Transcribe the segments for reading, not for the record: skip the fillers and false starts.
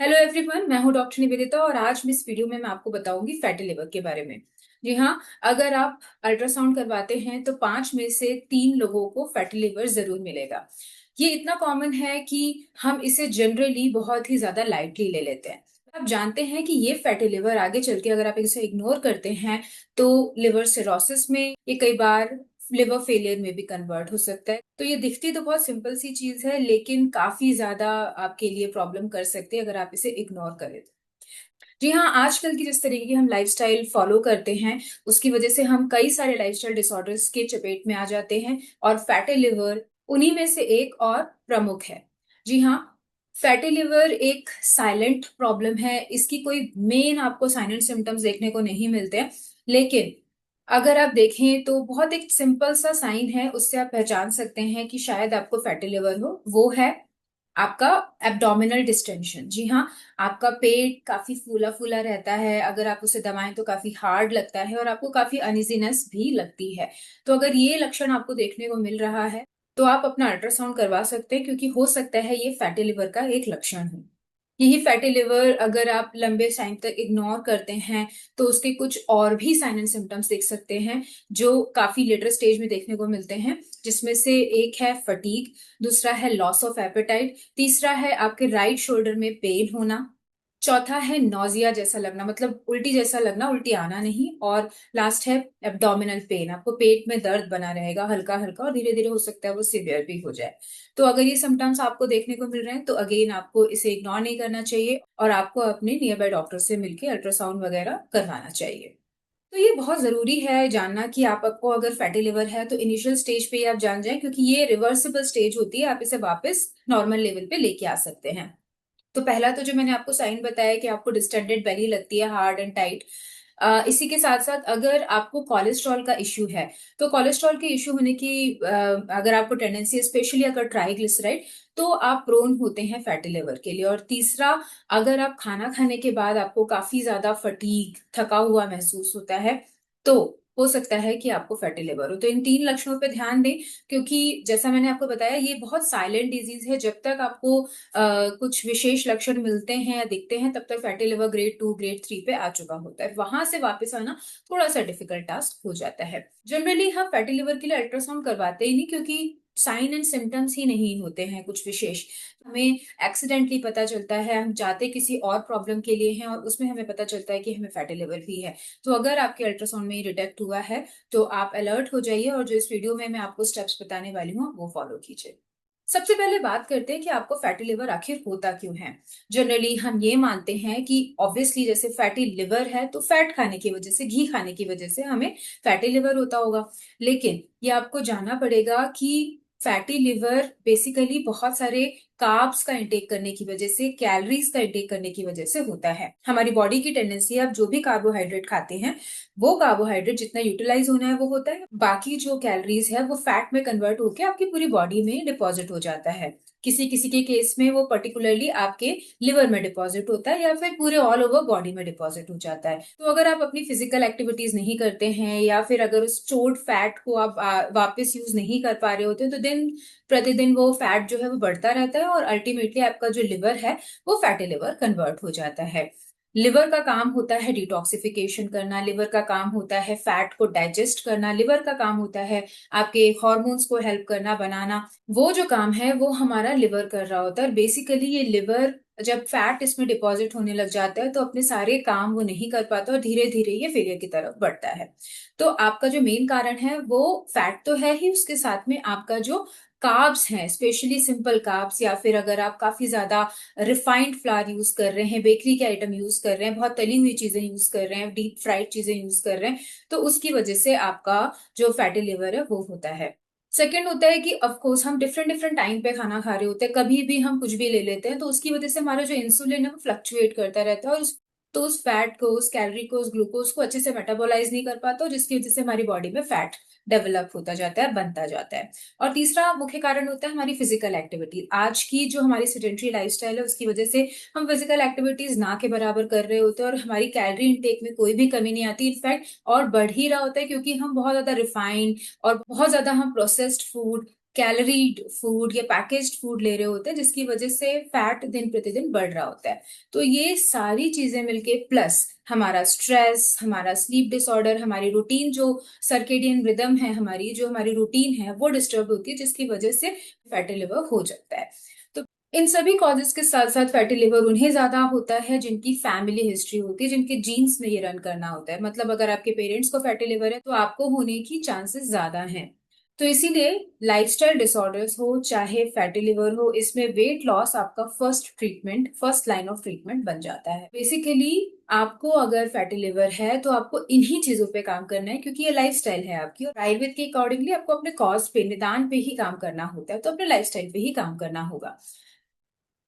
Hello everyone, मैं हूं doctor Nivedita और आज मैं इस वीडियो में मैं आपको बताऊंगी फैटी लिवर के बारे में। जी हाँ, अगर आप अल्ट्रासाउंड करवाते हैं तो 5 में से 3 लोगों को फैटी लिवर जरूर मिलेगा। ये इतना कॉमन है कि हम इसे जनरली बहुत ही ज्यादा लाइटली ले लेते हैं। आप जानते हैं कि ये फैटी लिवर आगे चल के अगर आप इसे इग्नोर करते हैं तो लिवर सिरोसिस में, ये कई बार लिवर फेलियर में भी कन्वर्ट हो सकता है। तो ये दिखती तो बहुत सिंपल सी चीज है, लेकिन काफी ज्यादा आपके लिए प्रॉब्लम कर सकती है अगर आप इसे इग्नोर करें। जी हाँ, आजकल की जिस तरीके की हम लाइफस्टाइल फॉलो करते हैं उसकी वजह से हम कई सारे लाइफस्टाइल डिसऑर्डर्स के चपेट में आ जाते हैं और फैटी लिवर उन्हीं में से एक और प्रमुख है। जी हाँ, फैटी लिवर एक साइलेंट प्रॉब्लम है। इसकी कोई मेन आपको साइन एंड सिम्टम्स देखने को नहीं मिलते हैं, लेकिन अगर आप देखें तो बहुत एक सिंपल सा साइन है, उससे आप पहचान सकते हैं कि शायद आपको फैटी लिवर हो। वो है आपका एब्डोमिनल डिस्टेंशन। जी हाँ, आपका पेट काफी फूला फूला रहता है, अगर आप उसे दबाएं तो काफी हार्ड लगता है और आपको काफी अनइजीनेस भी लगती है। तो अगर ये लक्षण आपको देखने को मिल रहा है तो आप अपना अल्ट्रासाउंड करवा सकते हैं, क्योंकि हो सकता है ये फैटी लिवर का एक लक्षण हो। यही फैटी लिवर अगर आप लंबे टाइम तक इग्नोर करते हैं तो उसके कुछ और भी साइन एंड सिम्टम्स देख सकते हैं जो काफी लेटर स्टेज में देखने को मिलते हैं, जिसमें से एक है फटीग, दूसरा है लॉस ऑफ एपेटाइट, तीसरा है आपके राइट शोल्डर में पेन होना, चौथा है नोजिया जैसा लगना, मतलब उल्टी जैसा लगना, उल्टी आना नहीं, और लास्ट है एब्डोमिनल पेन। आपको पेट में दर्द बना रहेगा हल्का हल्का और धीरे धीरे हो सकता है वो सीवियर भी हो जाए। तो अगर ये सिम्टम्स आपको देखने को मिल रहे हैं तो अगेन आपको इसे इग्नोर नहीं करना चाहिए और आपको अपने नियर बाय डॉक्टर से मिलकर अल्ट्रासाउंड वगैरह करवाना चाहिए। तो ये बहुत जरूरी है जानना कि आपको अगर फैटी लिवर है तो इनिशियल स्टेज पे ही आप जान जाएं, क्योंकि ये रिवर्सिबल स्टेज होती है, आप इसे वापस नॉर्मल लेवल पे लेके आ सकते हैं। तो पहला तो जो मैंने आपको साइन बताया कि आपको डिस्टेंडेड बेली लगती है, हार्ड एंड टाइट। इसी के साथ साथ अगर आपको कोलेस्ट्रॉल का इश्यू है तो कोलेस्ट्रॉल के इश्यू होने की अगर आपको टेंडेंसी है, स्पेशली अगर ट्राइग्लिसराइड, तो आप प्रोन होते हैं फैटी लिवर के लिए। और तीसरा, अगर आप खाना खाने के बाद आपको काफी ज्यादा फटीग, थका हुआ महसूस होता है, तो हो सकता है कि आपको फैटी लिवर हो। तो इन 3 लक्षणों पे ध्यान दें, क्योंकि जैसा मैंने आपको बताया ये बहुत साइलेंट डिजीज है। जब तक आपको कुछ विशेष लक्षण मिलते हैं या दिखते हैं तब तक फैटी लिवर ग्रेड 2 ग्रेड 3 पे आ चुका होता है। वहां से वापस आना थोड़ा सा डिफिकल्ट टास्क हो जाता है। जनरली हम फैटी लिवर के लिए अल्ट्रासाउंड करवाते ही नहीं, क्योंकि साइन एंड सिम्टम्स ही नहीं होते हैं कुछ विशेष। हमें एक्सीडेंटली पता चलता है, हम जाते किसी और प्रॉब्लम के लिए हैं और उसमें हमें पता चलता है कि हमें फैटी लिवर भी है। तो अगर आपके अल्ट्रासाउंड में डिटेक्ट हुआ है तो आप अलर्ट हो जाइए और जो इस वीडियो में मैं आपको स्टेप्स बताने वाली हूँ वो फॉलो कीजिए। सबसे पहले बात करते हैं कि आपको फैटी लिवर आखिर होता क्यों है। जनरली हम ये मानते हैं कि ऑब्वियसली जैसे फैटी लिवर है तो फैट खाने की वजह से, घी खाने की वजह से हमें फैटी लिवर होता होगा। लेकिन ये आपको जानना पड़ेगा कि फैटी लिवर बेसिकली बहुत सारे कार्ब्स का इंटेक करने की वजह से, कैलोरीज का इंटेक करने की वजह से होता है। हमारी बॉडी की टेंडेंसी है, आप जो भी कार्बोहाइड्रेट खाते हैं वो कार्बोहाइड्रेट जितना यूटिलाइज होना है वो होता है, बाकी जो कैलोरीज है वो फैट में कन्वर्ट होकर आपकी पूरी बॉडी में डिपॉजिट हो जाता है। किसी किसी के केस में वो पर्टिकुलरली आपके लिवर में डिपॉजिट होता है या फिर पूरे ऑल ओवर बॉडी में डिपॉजिट हो जाता है। तो अगर आप अपनी फिजिकल एक्टिविटीज नहीं करते हैं या फिर अगर उस स्टोर्ड फैट को आप वापस यूज नहीं कर पा रहे होते हैं तो दिन प्रतिदिन वो फैट जो है वो बढ़ता रहता है और अल्टीमेटली आपका जो लिवर है वो फैटी लिवर कन्वर्ट हो जाता है। लिवर का काम होता है डिटॉक्सिफिकेशन करना, लिवर का काम होता है फैट को डाइजेस्ट करना, लिवर का काम होता है आपके हॉर्मोन्स को हेल्प करना, बनाना। वो जो काम है वो हमारा लिवर कर रहा होता है। और बेसिकली ये लिवर जब फैट इसमें डिपॉजिट होने लग जाता है तो अपने सारे काम वो नहीं कर पाता और धीरे धीरे ये फेलियर की तरफ बढ़ता है। तो आपका जो मेन कारण है वो फैट तो है ही, उसके साथ में आपका जो कार्ब्स हैं, स्पेशली सिंपल कार्ब्स, या फिर अगर आप काफी ज्यादा रिफाइंड फ्लावर यूज कर रहे हैं, बेकरी के आइटम यूज कर रहे हैं, बहुत तली हुई चीजें यूज कर रहे हैं, डीप फ्राइड चीजें यूज कर रहे हैं, तो उसकी वजह से आपका जो फैटी लिवर है वो होता है। सेकेंड होता है कि ऑफ कोर्स हम डिफरेंट डिफरेंट टाइम पे खाना खा रहे होते हैं, कभी भी हम कुछ भी ले लेते हैं तो उसकी वजह से हमारा जो इंसुलिन है वो फ्लक्चुएट करता रहता है और तो उस फैट को, उस कैलोरी को, उस ग्लूकोज को अच्छे से मेटाबोलाइज नहीं कर पाता, और जिसकी वजह से हमारी बॉडी में फैट डेवलप होता जाता है, बनता जाता है। और तीसरा मुख्य कारण होता है हमारी फिजिकल एक्टिविटी। आज की जो हमारी सेडेंटरी लाइफस्टाइल है उसकी वजह से हम फिजिकल एक्टिविटीज ना के बराबर कर रहे होते हैं और हमारी कैलोरी इंटेक में कोई भी कमी नहीं आती, इनफैक्ट और बढ़ ही रहा होता है, क्योंकि हम बहुत ज्यादा रिफाइंड और बहुत ज्यादा हम प्रोसेस्ड फूड कैलोरीड फूड या पैकेज्ड फूड ले रहे होते हैं, जिसकी वजह से फैट दिन प्रतिदिन बढ़ रहा होता है। तो ये सारी चीजें मिलके प्लस हमारा स्ट्रेस, हमारा स्लीप डिसऑर्डर, हमारी रूटीन जो सर्केडियन रिदम है, हमारी जो हमारी रूटीन है वो डिस्टर्ब होती है, जिसकी वजह से फैटी लिवर हो जाता है। तो इन सभी कॉजेज के साथ साथ फैटी लिवर उन्हें ज्यादा होता है जिनकी फैमिली हिस्ट्री होती है, जिनके जीन्स में ये रन करना होता है। मतलब अगर आपके पेरेंट्स को फैटी लिवर है तो आपको होने की चांसेस ज्यादा हैं। तो इसीलिए लाइफस्टाइल डिसऑर्डर्स हो चाहे फैटी लिवर हो, इसमें वेट लॉस आपका first treatment, first line of treatment बन जाता है। बेसिकली आपको अगर फैटी लिवर है तो आपको इन्हीं चीजों पे काम करना है, क्योंकि ये लाइफस्टाइल है आपकी, और आयुर्वेद के अकॉर्डिंगली आपको अपने कॉज पे, निदान पे ही काम करना होता है, तो अपने लाइफस्टाइल पे ही काम करना होगा।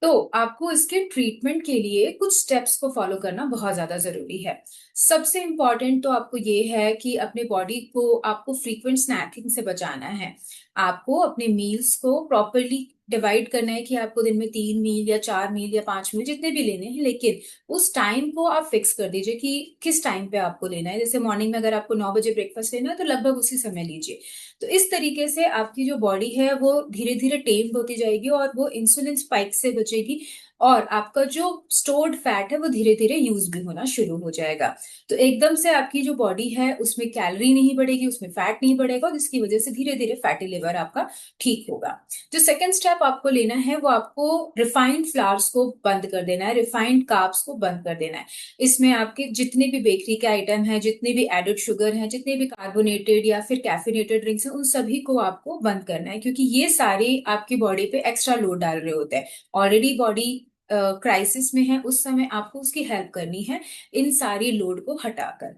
तो आपको इसके ट्रीटमेंट के लिए कुछ स्टेप्स को फॉलो करना बहुत ज्यादा जरूरी है। सबसे इम्पॉर्टेंट तो आपको ये है कि अपने बॉडी को आपको फ्रीक्वेंट स्नैकिंग से बचाना है। आपको अपने मील्स को प्रॉपरली डिवाइड करना है कि आपको दिन में 3 मील या 4 मील या 5 मील जितने भी लेने हैं, लेकिन उस टाइम को आप फिक्स कर दीजिए कि किस टाइम पे आपको लेना है। जैसे मॉर्निंग में अगर आपको 9 बजे ब्रेकफास्ट लेना है तो लगभग उसी समय लीजिए। तो इस तरीके से आपकी जो बॉडी है वो धीरे धीरे टेम्ड होती जाएगी और वो इंसुलिन स्पाइक से बचेगी, और आपका जो स्टोर्ड फैट है वो धीरे धीरे यूज भी होना शुरू हो जाएगा। तो एकदम से आपकी जो बॉडी है उसमें कैलोरी नहीं बढ़ेगी, उसमें फैट नहीं बढ़ेगा, जिसकी वजह से धीरे धीरे फैटी लिवर आपका ठीक होगा। जो सेकंड स्टेप आपको लेना है वो आपको रिफाइंड फ्लावर्स को बंद कर देना है, रिफाइंड कार्ब्स को बंद कर देना है। इसमें आपके जितने भी बेकरी के आइटम है, जितने भी एडेड शुगर है, जितने भी कार्बोनेटेड या फिर कैफिनेटेड ड्रिंक्स है, उन सभी को आपको बंद करना है, क्योंकि ये सारे आपकी बॉडी पे एक्स्ट्रा लोड डाल रहे होते हैं। ऑलरेडी बॉडी क्राइसिस में है, उस समय आपको उसकी हेल्प करनी है इन सारी लोड को हटाकर।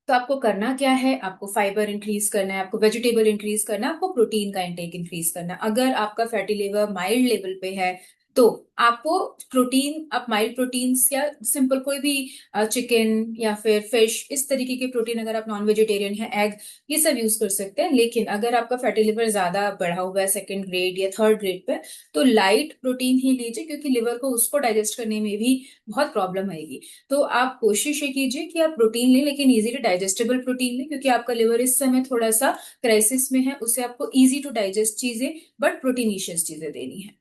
तो आपको करना क्या है, आपको फाइबर इंक्रीज करना है, आपको वेजिटेबल इंक्रीज करना है, आपको प्रोटीन का इंटेक इंक्रीज करना है। अगर आपका फैटी लिवर माइल्ड लेवल पे है तो आपको प्रोटीन, आप माइल्ड प्रोटीन्स या सिंपल कोई भी चिकन या फिर फिश, इस तरीके के प्रोटीन, अगर आप नॉन वेजिटेरियन है, एग, ये सब यूज कर सकते हैं। लेकिन अगर आपका फैटी लिवर ज्यादा बढ़ा हुआ है, सेकंड ग्रेड या थर्ड ग्रेड पे, तो लाइट प्रोटीन ही लीजिए, क्योंकि लिवर को उसको डाइजेस्ट करने में भी बहुत प्रॉब्लम आएगी। तो आप कोशिश ये कीजिए कि आप प्रोटीन लें, लेकिन इजीली डाइजेस्टेबल प्रोटीन लें, क्योंकि आपका लिवर इस समय थोड़ा सा क्राइसिस में है, उसे आपको इजी टू डाइजेस्ट चीजें बट प्रोटीनिशियस चीजें देनी है।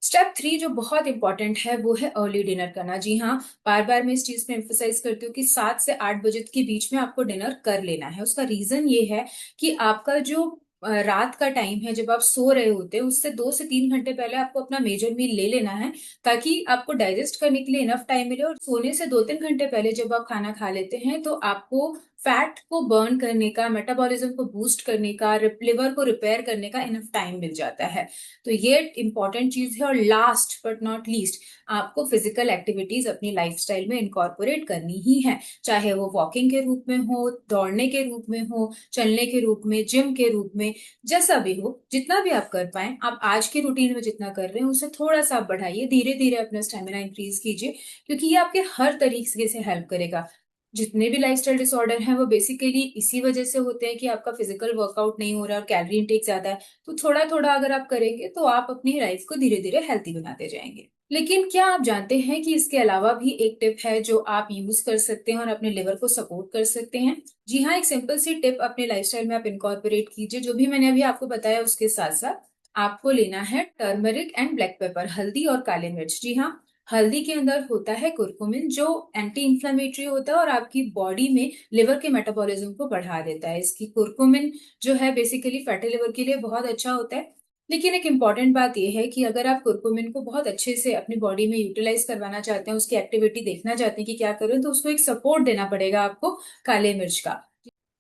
स्टेप 3 जो बहुत इंपॉर्टेंट है वो है अर्ली डिनर करना। जी हाँ, बार बार मैं इस चीज पे एम्फोसाइज करती हूँ कि 7 से 8 बजे के बीच में आपको डिनर कर लेना है। उसका रीजन ये है कि आपका जो रात का टाइम है जब आप सो रहे होते हैं, उससे 2 से 3 घंटे पहले आपको अपना मेजर मील ले लेना है, ताकि आपको डाइजेस्ट करने के लिए इनफ टाइम मिले। और सोने से 2-3 घंटे पहले जब आप खाना खा लेते हैं तो आपको फैट को बर्न करने का, मेटाबॉलिज्म को बूस्ट करने का, लिवर को रिपेयर करने का इनफ टाइम मिल जाता है। तो ये इंपॉर्टेंट चीज है। और लास्ट बट नॉट लीस्ट, आपको फिजिकल एक्टिविटीज अपनी लाइफस्टाइल में इनकॉर्पोरेट करनी ही है, चाहे वो वॉकिंग के रूप में हो, दौड़ने के रूप में हो, चलने के रूप में, जिम के रूप में, जैसा भी हो, जितना भी आप कर पाए। आप आज के रूटीन में जितना कर रहे हैं उसे थोड़ा सा आप बढ़ाइए, धीरे धीरे अपना स्टेमिना इंक्रीज कीजिए, क्योंकि ये आपके हर तरीके से हेल्प करेगा। जितने भी लाइफस्टाइल डिसऑर्डर हैं वो बेसिकली इसी वजह से होते हैं कि आपका फिजिकल वर्कआउट नहीं हो रहा और कैलोरी इंटेक ज्यादा है। तो थोड़ा थोड़ा अगर आप करेंगे तो आप अपनी लाइफ को धीरे धीरे हेल्थी बनाते जाएंगे। लेकिन क्या आप जानते हैं कि इसके अलावा भी एक टिप है जो आप यूज कर सकते हैं और अपने लिवर को सपोर्ट कर सकते हैं? जी हाँ, एक सिंपल सी टिप अपने लाइफस्टाइल में आप इनकॉर्पोरेट कीजिए। जो भी मैंने अभी आपको बताया उसके साथ साथ आपको लेना है टर्मरिक एंड ब्लैक पेपर, हल्दी और काली मिर्च। जी हाँ, हल्दी के अंदर होता है कुरकुमिन, जो एंटी इंफ्लेमेटरी होता है और आपकी बॉडी में लिवर के मेटाबॉलिज्म को बढ़ा देता है। इसकी कुरकुमिन जो है बेसिकली फैटी लिवर के लिए बहुत अच्छा होता है। लेकिन एक इम्पॉर्टेंट बात यह है कि अगर आप कुरकुमिन को बहुत अच्छे से अपनी बॉडी में यूटिलाइज करवाना चाहते हैं, उसकी एक्टिविटी देखना चाहते हैं कि क्या करें, तो उसको एक सपोर्ट देना पड़ेगा आपको काले मिर्च का।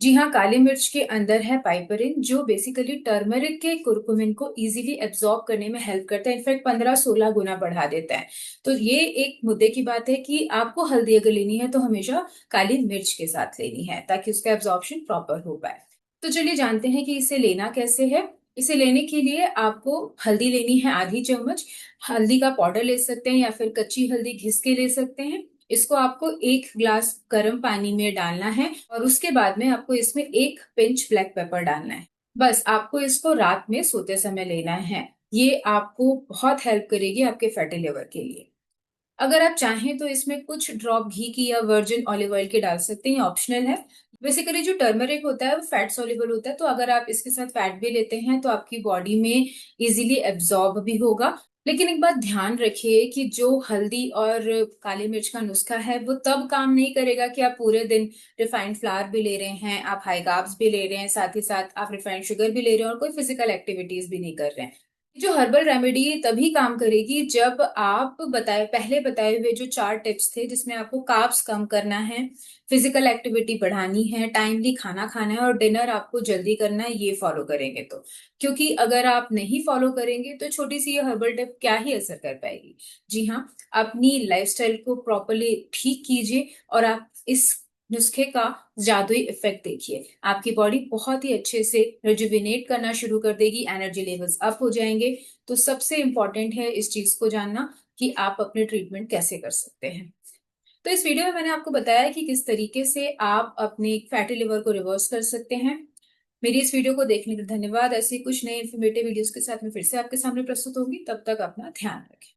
जी हाँ, काली मिर्च के अंदर है पाइपरिन, जो बेसिकली टर्मरिक के कुरकुमिन को इजीली एब्जॉर्ब करने में हेल्प करता है, इनफैक्ट 15-16 गुना बढ़ा देता है। तो ये एक मुद्दे की बात है कि आपको हल्दी अगर लेनी है तो हमेशा काली मिर्च के साथ लेनी है, ताकि उसका एब्जॉर्प्शन प्रॉपर हो पाए। तो चलिए जानते हैं कि इसे लेना कैसे है। इसे लेने के लिए आपको हल्दी लेनी है आधी चम्मच। हल्दी का पाउडर ले सकते हैं या फिर कच्ची हल्दी घिस के ले सकते हैं। इसको आपको 1 ग्लास गर्म पानी में डालना है और उसके बाद में आपको इसमें 1 पिंच ब्लैक पेपर डालना है। बस आपको इसको रात में सोते समय लेना है। ये आपको बहुत हेल्प करेगी आपके फैटी लिवर के लिए। अगर आप चाहें तो इसमें कुछ ड्रॉप घी की या वर्जिन ऑलिव ऑयल की डाल सकते हैं, ऑप्शनल है। बेसिकली जो टर्मरिक होता है वो फैट सॉल्युबल होता है, तो अगर आप इसके साथ फैट भी लेते हैं तो आपकी बॉडी में इजीली एब्जॉर्ब भी होगा। लेकिन एक बात ध्यान रखिए कि जो हल्दी और काली मिर्च का नुस्खा है वो तब काम नहीं करेगा कि आप पूरे दिन रिफाइंड फ्लावर भी ले रहे हैं, आप हाई कार्ब्स भी ले रहे हैं, साथ ही साथ आप रिफाइंड शुगर भी ले रहे हैं और कोई फिजिकल एक्टिविटीज भी नहीं कर रहे हैं। जो हर्बल रेमेडी तभी काम करेगी जब आप पहले बताए हुए जो 4 टिप्स थे, जिसमें आपको कार्ब्स कम करना है, फिजिकल एक्टिविटी बढ़ानी है, टाइमली खाना खाना है और डिनर आपको जल्दी करना है, ये फॉलो करेंगे तो। क्योंकि अगर आप नहीं फॉलो करेंगे तो छोटी सी ये हर्बल टिप क्या ही असर कर पाएगी। जी हाँ, अपनी लाइफस्टाइल को प्रॉपरली ठीक कीजिए और आप इस नुस्खे का जादुई इफेक्ट देखिए। आपकी बॉडी बहुत ही अच्छे से रिजुविनेट करना शुरू कर देगी, एनर्जी लेवल्स अप हो जाएंगे। तो सबसे इंपॉर्टेंट है इस चीज को जानना कि आप अपने ट्रीटमेंट कैसे कर सकते हैं। तो इस वीडियो में मैंने आपको बताया कि किस तरीके से आप अपने फैटी लिवर को रिवर्स कर सकते हैं। मेरी इस वीडियो को देखने के लिए धन्यवाद। ऐसे कुछ नए इन्फॉर्मेटिव वीडियोस के साथ मैं फिर से आपके सामने प्रस्तुत होंगी। तब तक अपना ध्यान रखें।